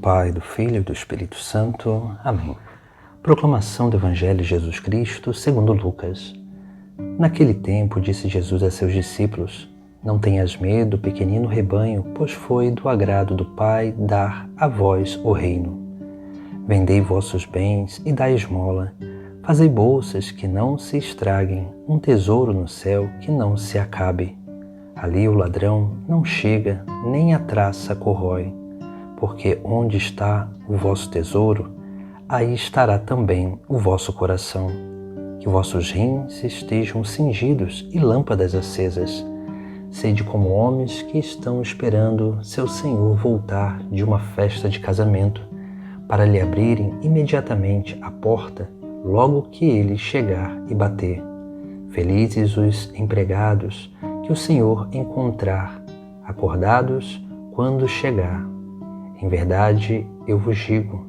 Pai, do Filho e do Espírito Santo. Amém. Proclamação do Evangelho de Jesus Cristo segundo Lucas. Naquele tempo disse Jesus a seus discípulos: Não tenhas medo, pequenino rebanho, pois foi do agrado do Pai dar a vós o reino. Vendei vossos bens e dai esmola. Fazei bolsas que não se estraguem, um tesouro no céu que não se acabe. Ali o ladrão não chega, nem a traça corrói. Porque onde está o vosso tesouro, aí estará também o vosso coração. Que vossos rins estejam cingidos e lâmpadas acesas. Sede como homens que estão esperando seu Senhor voltar de uma festa de casamento, para lhe abrirem imediatamente a porta, logo que ele chegar e bater. Felizes os empregados que o Senhor encontrar, acordados quando chegar. Em verdade, eu vos digo,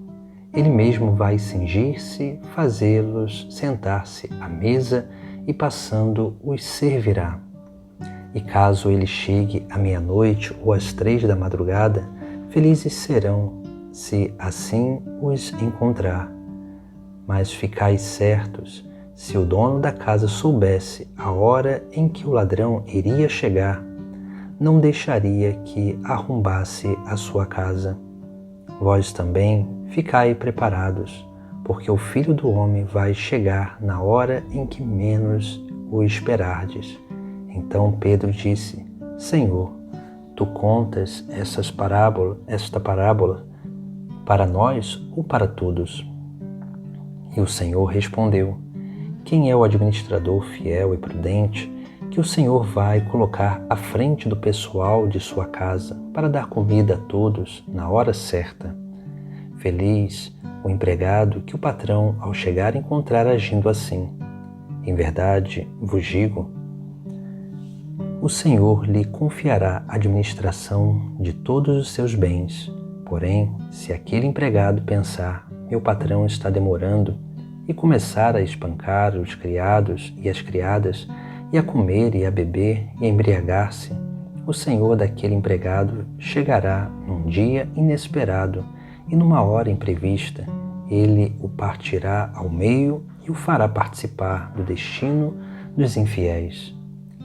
ele mesmo vai cingir-se, fazê-los sentar-se à mesa e passando os servirá. E caso ele chegue à meia-noite ou às 3 da madrugada, felizes serão, se assim os encontrar. Mas ficai certos, se o dono da casa soubesse a hora em que o ladrão iria chegar, não deixaria que arrombasse a sua casa. Vós também ficai preparados, porque o Filho do Homem vai chegar na hora em que menos o esperardes. Então Pedro disse: Senhor, tu contas esta parábola para nós ou para todos? E o Senhor respondeu: Quem é o administrador fiel e prudente que o Senhor vai colocar à frente do pessoal de sua casa para dar comida a todos na hora certa? Feliz o empregado que o patrão, ao chegar, encontrar agindo assim. Em verdade, vos digo, o Senhor lhe confiará a administração de todos os seus bens. Porém, se aquele empregado pensar, meu patrão está demorando, e começar a espancar os criados e as criadas, e a comer e a beber e a embriagar-se, o Senhor daquele empregado chegará num dia inesperado e numa hora imprevista. Ele o partirá ao meio e o fará participar do destino dos infiéis.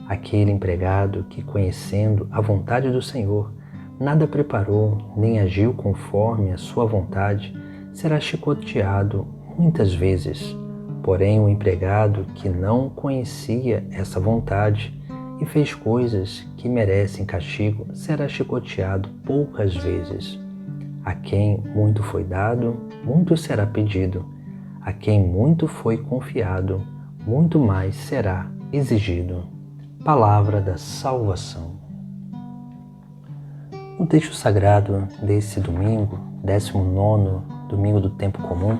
Aquele empregado que, conhecendo a vontade do Senhor, nada preparou nem agiu conforme a sua vontade, será chicoteado muitas vezes. Porém, o empregado que não conhecia essa vontade e fez coisas que merecem castigo, será chicoteado poucas vezes. A quem muito foi dado, muito será pedido. A quem muito foi confiado, muito mais será exigido. Palavra da salvação. No texto sagrado desse domingo, 19º domingo do tempo comum,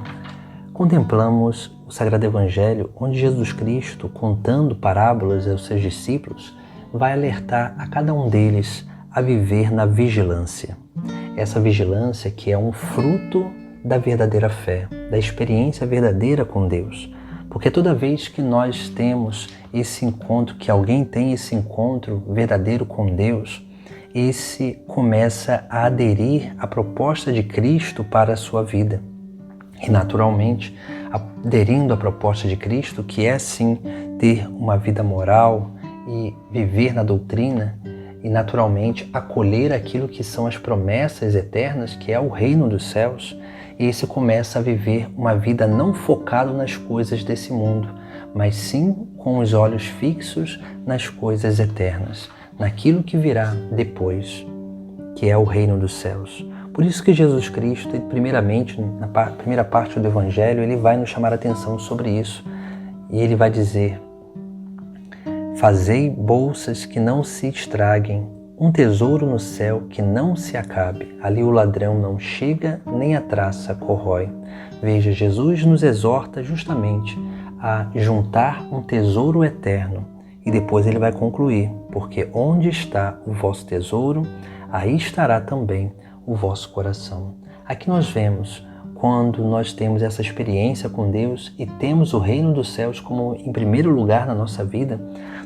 contemplamos o Sagrado Evangelho, onde Jesus Cristo, contando parábolas aos seus discípulos, vai alertar a cada um deles a viver na vigilância. Essa vigilância que é um fruto da verdadeira fé, da experiência verdadeira com Deus. Porque toda vez que nós temos esse encontro, que alguém tem esse encontro verdadeiro com Deus, esse começa a aderir à proposta de Cristo para a sua vida. E naturalmente, aderindo à proposta de Cristo, que é sim ter uma vida moral e viver na doutrina, e naturalmente acolher aquilo que são as promessas eternas, que é o reino dos céus, esse começa a viver uma vida não focado nas coisas desse mundo, mas sim com os olhos fixos nas coisas eternas, naquilo que virá depois, que é o reino dos céus. Por isso que Jesus Cristo, primeiramente, na primeira parte do Evangelho, ele vai nos chamar a atenção sobre isso. E ele vai dizer: Fazei bolsas que não se estraguem, um tesouro no céu que não se acabe. Ali o ladrão não chega, nem a traça corrói. Veja, Jesus nos exorta justamente a juntar um tesouro eterno. E depois ele vai concluir: porque onde está o vosso tesouro, aí estará também o vosso coração. Aqui nós vemos, quando nós temos essa experiência com Deus e temos o reino dos céus como em primeiro lugar na nossa vida,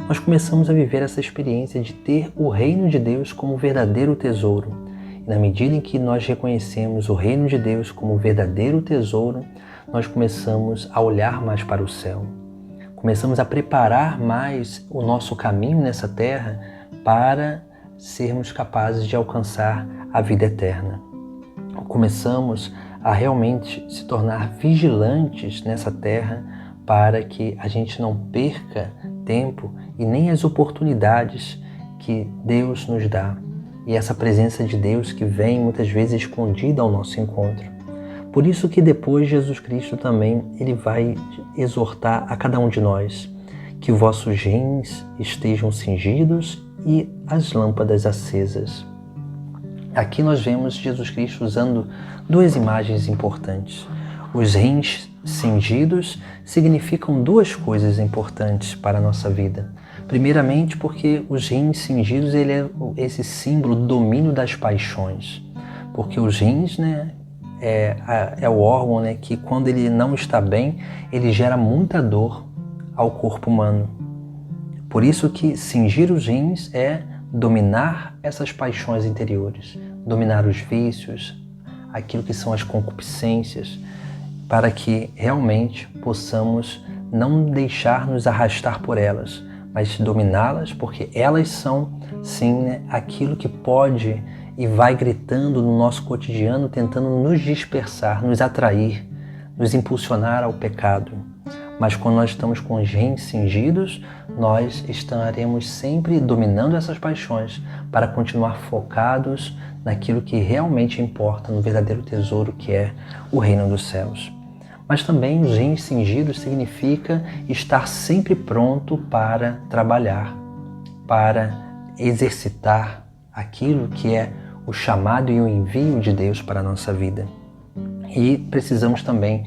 nós começamos a viver essa experiência de ter o reino de Deus como verdadeiro tesouro. E na medida em que nós reconhecemos o reino de Deus como verdadeiro tesouro, nós começamos a olhar mais para o céu. Começamos a preparar mais o nosso caminho nessa terra para sermos capazes de alcançar a vida eterna. Começamos a realmente se tornar vigilantes nessa terra para que a gente não perca tempo e nem as oportunidades que Deus nos dá. E essa presença de Deus que vem muitas vezes escondida ao nosso encontro. Por isso que depois Jesus Cristo também ele vai exortar a cada um de nós que vossos rins estejam cingidos e as lâmpadas acesas. Aqui nós vemos Jesus Cristo usando duas imagens importantes. Os rins cingidos significam duas coisas importantes para a nossa vida. Primeiramente porque os rins cingidos ele é esse símbolo do domínio das paixões. Porque os rins, é o órgão, que quando ele não está bem, ele gera muita dor ao corpo humano. Por isso que cingir os rins é dominar essas paixões interiores, dominar os vícios, aquilo que são as concupiscências, para que realmente possamos não deixar nos arrastar por elas, mas dominá-las, porque elas são, sim, aquilo que pode e vai gritando no nosso cotidiano, tentando nos dispersar, nos atrair, nos impulsionar ao pecado. Mas quando nós estamos com os rins cingidos, nós estaremos sempre dominando essas paixões para continuar focados naquilo que realmente importa, no verdadeiro tesouro que é o reino dos céus. Mas também os rins cingidos significa estar sempre pronto para trabalhar, para exercitar aquilo que é o chamado e o envio de Deus para a nossa vida. E precisamos também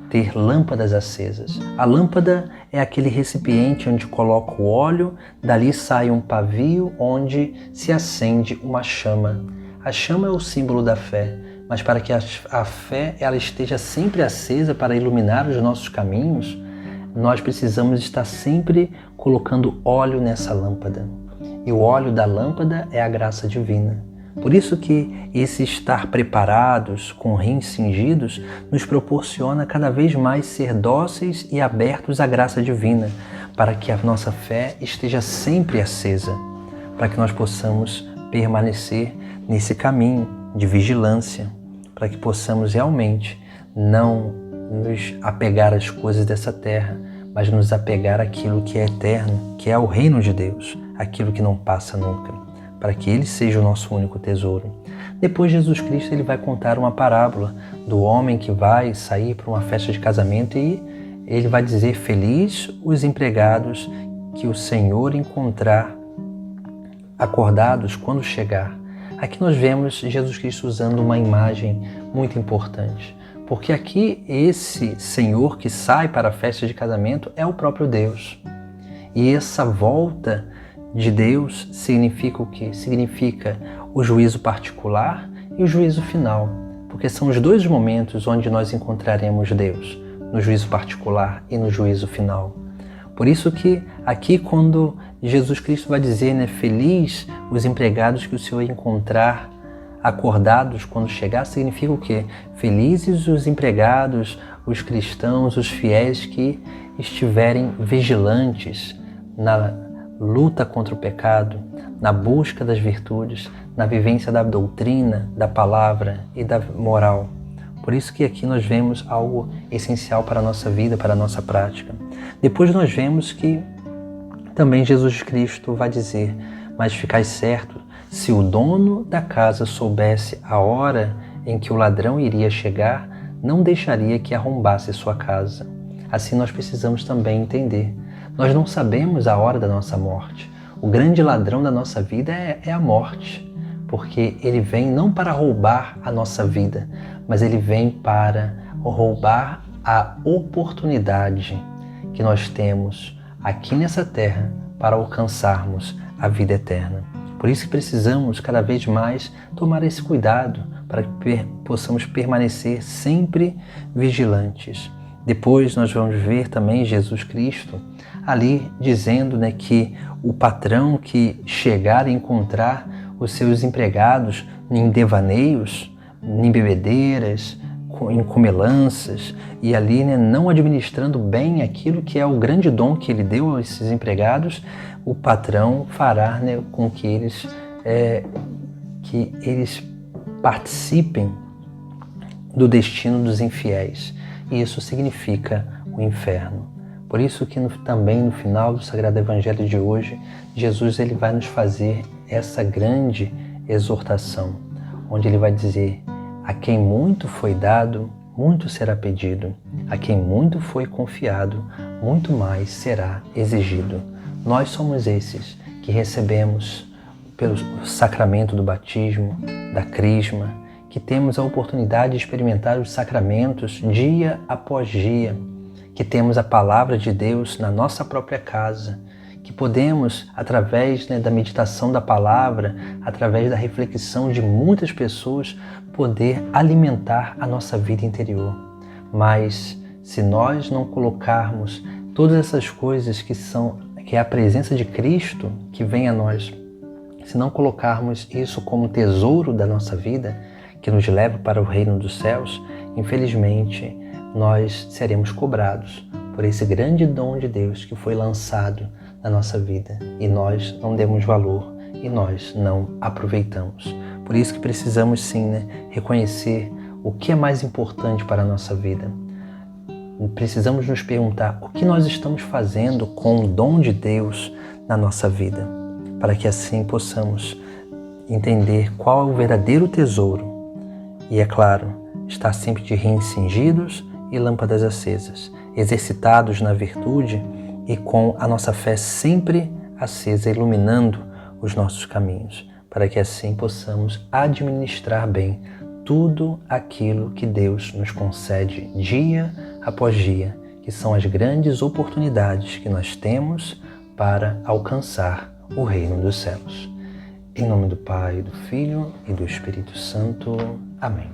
ter lâmpadas acesas. A lâmpada é aquele recipiente onde coloca o óleo, dali sai um pavio onde se acende uma chama. A chama é o símbolo da fé, mas para que a fé ela esteja sempre acesa para iluminar os nossos caminhos, nós precisamos estar sempre colocando óleo nessa lâmpada. E o óleo da lâmpada é a graça divina. Por isso que esse estar preparados, com rins cingidos, nos proporciona cada vez mais ser dóceis e abertos à graça divina, para que a nossa fé esteja sempre acesa, para que nós possamos permanecer nesse caminho de vigilância, para que possamos realmente não nos apegar às coisas dessa terra, mas nos apegar àquilo que é eterno, que é o reino de Deus, aquilo que não passa nunca, para que ele seja o nosso único tesouro. Depois Jesus Cristo ele vai contar uma parábola do homem que vai sair para uma festa de casamento e ele vai dizer: feliz os empregados que o Senhor encontrar acordados quando chegar. Aqui nós vemos Jesus Cristo usando uma imagem muito importante, porque aqui esse Senhor que sai para a festa de casamento é o próprio Deus. E essa volta de Deus significa o quê? Significa o juízo particular e o juízo final, porque são os dois momentos onde nós encontraremos Deus, no juízo particular e no juízo final. Por isso que aqui quando Jesus Cristo vai dizer, feliz os empregados que o Senhor encontrar acordados quando chegar, significa o quê? Felizes os empregados, os cristãos, os fiéis que estiverem vigilantes na luta contra o pecado, na busca das virtudes, na vivência da doutrina, da palavra e da moral. Por isso que aqui nós vemos algo essencial para a nossa vida, para a nossa prática. Depois nós vemos que também Jesus Cristo vai dizer: mas ficais certo, se o dono da casa soubesse a hora em que o ladrão iria chegar, não deixaria que arrombasse sua casa. Assim nós precisamos também entender. Nós não sabemos a hora da nossa morte. O grande ladrão da nossa vida é a morte, porque ele vem não para roubar a nossa vida, mas ele vem para roubar a oportunidade que nós temos aqui nessa terra para alcançarmos a vida eterna. Por isso que precisamos cada vez mais tomar esse cuidado para que possamos permanecer sempre vigilantes. Depois nós vamos ver também Jesus Cristo ali dizendo que o patrão que chegar a encontrar os seus empregados em devaneios, em bebedeiras, em comelanças, e ali, né, não administrando bem aquilo que é o grande dom que ele deu a esses empregados, o patrão fará, né, com que eles participem do destino dos infiéis. E isso significa o inferno. Por isso que também no final do Sagrado Evangelho de hoje, Jesus ele vai nos fazer essa grande exortação, onde ele vai dizer: a quem muito foi dado, muito será pedido. A quem muito foi confiado, muito mais será exigido. Nós somos esses que recebemos pelo sacramento do batismo, da crisma, que temos a oportunidade de experimentar os sacramentos dia após dia, que temos a palavra de Deus na nossa própria casa, que podemos, através, né, da meditação da palavra, através da reflexão de muitas pessoas, poder alimentar a nossa vida interior. Mas se nós não colocarmos todas essas coisas que é a presença de Cristo que vem a nós, se não colocarmos isso como tesouro da nossa vida, que nos leva para o reino dos céus, infelizmente nós seremos cobrados por esse grande dom de Deus que foi lançado na nossa vida e nós não demos valor e nós não aproveitamos. Por isso que precisamos sim, né, reconhecer o que é mais importante para a nossa vida. Precisamos nos perguntar o que nós estamos fazendo com o dom de Deus na nossa vida, para que assim possamos entender qual é o verdadeiro tesouro. E é claro, estar sempre de rins cingidos e lâmpadas acesas, exercitados na virtude e com a nossa fé sempre acesa, iluminando os nossos caminhos, para que assim possamos administrar bem tudo aquilo que Deus nos concede dia após dia, que são as grandes oportunidades que nós temos para alcançar o reino dos céus. Em nome do Pai, do Filho e do Espírito Santo. Amém.